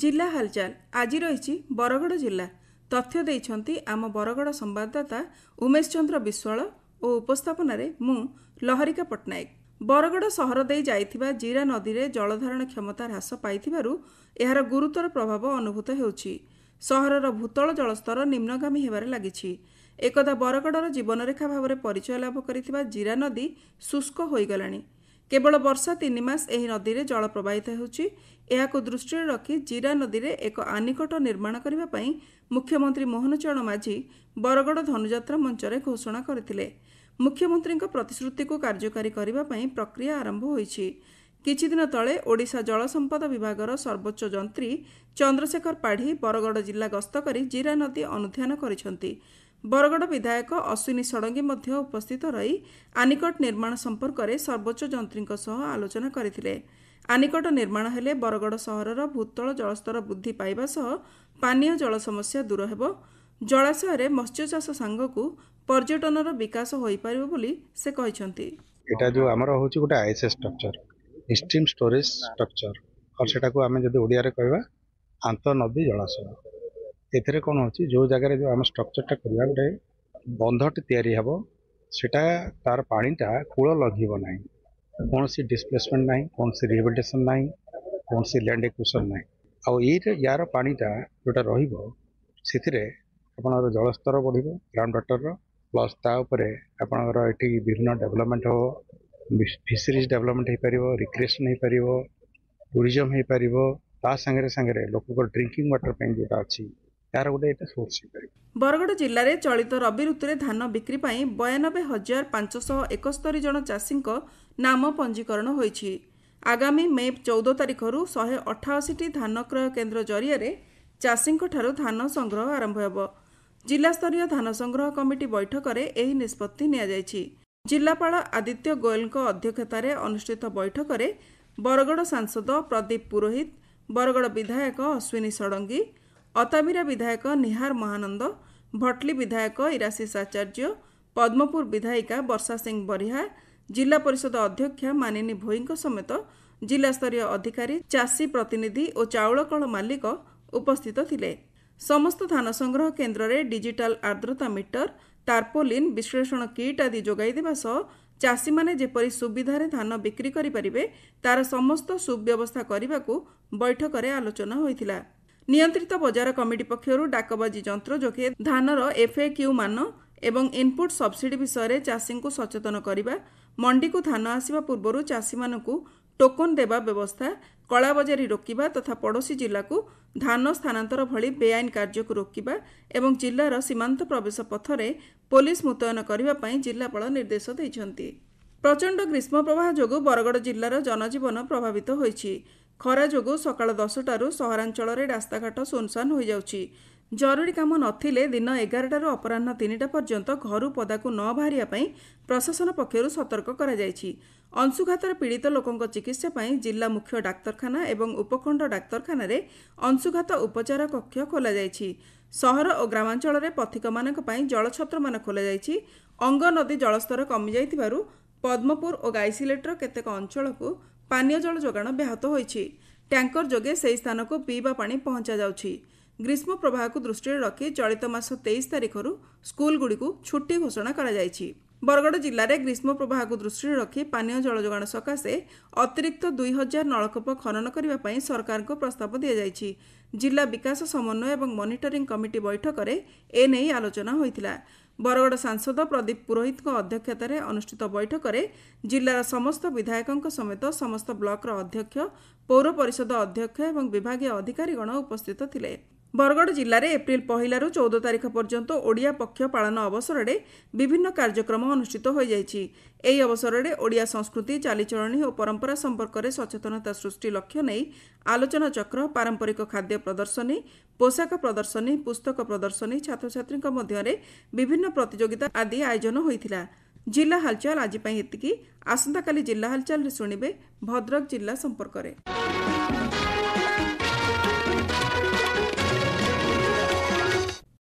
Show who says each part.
Speaker 1: जिला हालचाल आज रही बरगड़ जिला तथ्य देइछंती आम बरगड़ संवाददाता उमेश चंद्र विश्वाल और उपस्थापन मु लहरिका पट्टनायक। बरगड़ सहर दे जाइथिबा जीरा नदी रे जलधारण क्षमता ह्रास पाइथिबारु एहार गुरुतर प्रभाव अनुभूत हेउछि। सहरर भूतल जलस्तर निम्नगामी हेबारे लागिछि। एकदा बरगड़र जीवनरेखा भाव में परिचय लाभ करिथिबा जीरा नदी शुष्क होइगलाणी। केवल वर्षा 3 मास एही नदी रे जल प्रवाहित हेउछि। एहाको दृष्टि रखी जीरा नदी रे एक आनिकट निर्माण करिबा पई मुख्यमंत्री मोहन चरण माझी बरगड़ धनुଯାत्रा मंचरे घोषणा करथिले। मुख्यमंत्री प्रतिश्रुति को कार्यकारी करिबा पई प्रक्रिया आरंभ होईछि। किछि दिन तले ओडिशा जल संपद विभागर सर्वोच्च जंत्री चंद्रशेखर पाढ़ी बरगड़ जिला गस्त करी जीरा नदी अनुध्यान करिसंती। बरगड़ विधायक अश्विनी षडंगी मध्य उपस्थित रही आनिकट निर्माण संपर्क में सर्वोच्च जंत्री सह आलोचना करथिले। आनिकट निर्माण हेले बरगड़ सहरर भूतल जलस्तर वृद्धि पाइबा सह पानीय जल समस्या दूर हेबो। जलाशय मत्स्य चाष सांगकु पर्यटनर विकास होई पारिबो बोली से कहिसंती।
Speaker 2: एटा जो हमर होछि गोटे ISS structure stream storage structure और सेटा को आमे जदी ओडिया रे कहबा आंतर नदी जलाशय। एथरे कोन होछि जो जगह जो हम स्ट्रक्चरटा करबा गोटे बंधट तयारी हबो सेटा तार पानीटा कूल लगिबो नाही, कौन सी डिस्प्लेसमेंट नाही, कौन सी रिहेबिलिटेशन नाही, कौन सी लैंड एक्विजिशन नाही। आ ये यार पानीटा जोटा रहिबो सेथिरे आपनर जलस्तर बढ़िबो ग्राउंड वाटर प्लस ता उपरे आपनर एठी विभिन्न डेवलपमेंट हो, फिशरीज डेवलपमेंट हो पारिबो, रिक्रिएशन हो पारिबो, टूरिज्म हो पारिबो, ता संगे संगे लोक को ड्रिंकिंग वाटर पे जोटा अछि यार गोटे एटा सोर्स हो पारिबो।
Speaker 1: बरगड़ जिले में चलित रबी ऋतु धान बिक्री 92,571 जन चाषी नाम पंजीकरण होईछि। आगामी मे 14 तारिखर 188 धान क्रय केन्द्र जरिए चाषी धान संग्रह आरंभ होब। जिला स्तरीय धान संग्रह कमिटी बैठक में यह निष्पत्ति नियाଯାଇଛି। जिलापाल आदित्य गोयल अध्यक्षतार अनुष्ठित बैठक में बरगड़ सांसद प्रदीप पुरोहित, बरगड़ विधायक अश्विनी षडंगी, अताबिरा विधायक निहार महानंद, भटली विधायक इराशीष आचार्य, पद्मपुर विधायिका वर्षा सिंह बरिहा, जिला परिषद अध्यक्षा मानिनी भोई समेत जिला स्तरीय अधिकारी, चाषी प्रतिनिधि और चाउल कल मालिक उपस्थित थिले। समस्त धान संग्रह केन्द्र में डिजिटल आर्द्रता मीटर, टार्पोलिन, विश्लेषण किट आदि जोगाई देबा सह चाषी माने जेपरी सुविधारे धान बिक्री करि परिबे तार समस्त सुव्यवस्था करने बैठक में आलोचना होइथिला। नियंत्रित बजार कमिटी पक्षर डाकबाजी जंत्र जोगे धानर एफएक्यू मान एवं इनपुट सब्सिडी विषय चाषी को सचेतन करने, मंडी को धान आसवा पूर्व चाषी मानू टोकन देवा व्यवस्था, कलाबजारी रोकवा तथा पड़ोशी जिला को धान स्थानांतर भली बेआईन कार्य को रोकवा एवं जिलार सीमांत प्रवेश पथरे पुलिस मुतयन करने जिलापाल निर्देश देइछंती। प्रचंड ग्रीष्म प्रवाह जोगु बरगड़ जिलार जनजीवन प्रभावित होईछि। खरा जोगु सकाळ 10टारू सहरांचल रास्ताघाट सुनसान हो जाउछि। जरूरी काम नथिले दिन 11टारू अपराह्न 3टा पर्यंत घरू पदाकू न बाहरिया पई प्रशासन पक्षरु सतर्क करा जायछि। अंशुघातर पीड़ित लोकंक चिकित्सा पई जिला मुख्य डाक्तरखाना एवं उपखंड डाक्तरखाना रे अंशुघात उपचार कक्ष खोला जायछि। सहर और ग्रामांचल रे पथिक मानक पई जलछत्र मान खोला जायछि। अंग नदी जलस्तर कमी जायतिबारु पद्मपुर और गाइसिलेटर केतेक अंचल को पानीय जल जोगाण ब्याहत होईछि। टैंकर जोगे से स्थान को पीवा पानी पहुंचा जाउछि। ग्रीष्म प्रवाह को दृष्टि रखी चलित मास 23 तारिखर स्कूल गुड़ी को छुट्टी घोषणा करा जायछि। बरगड़ जिले में ग्रीष्म प्रवाह को दृष्टि रखी पानीय जल जोगाण सकाशे अतिरिक्त 2000 नलकूप खनन करने सरकार को प्रस्ताव दि जायछि। जिला विकास समन्वय एवं मॉनिटरिंग कमिटी बैठक में एने आलोचना होइथिला। बरगड़ सांसद प्रदीप पुरोहित अध्यक्षतार अनुष्ठित बैठक में जिलार समस्त विधायकों समेत समस्त ब्लॉक अध्यक्ष, पौर परिषद अध्यक्ष एवं विभागीय अधिकारीगण उपस्थित थिले। बरगड़ जिले में एप्रिल 1 ରୁ 14 तारिख पर्यंत ओडिया पक्ष पालन अवसर में विभिन्न कार्यक्रम अनुष्ठित हो जाइछि। एही अवसर में ओडिया संस्कृति, चालीचलणी और परंपरा संपर्क में सचेतनता सृष्टि लक्ष्य नहीं आलोचना चक्र, पारंपरिक खाद्य प्रदर्शनी, पोशाक प्रदर्शनी, पुस्तक प्रदर्शनी, छात्र छात्री मध्य विभिन्न प्रतियोगिता आदि आयोजन होइथिला। जिला हालचाल आज एतिकी। आसंता काली जिला हालचाल शुणिबे भद्रक जिला संपर्क में।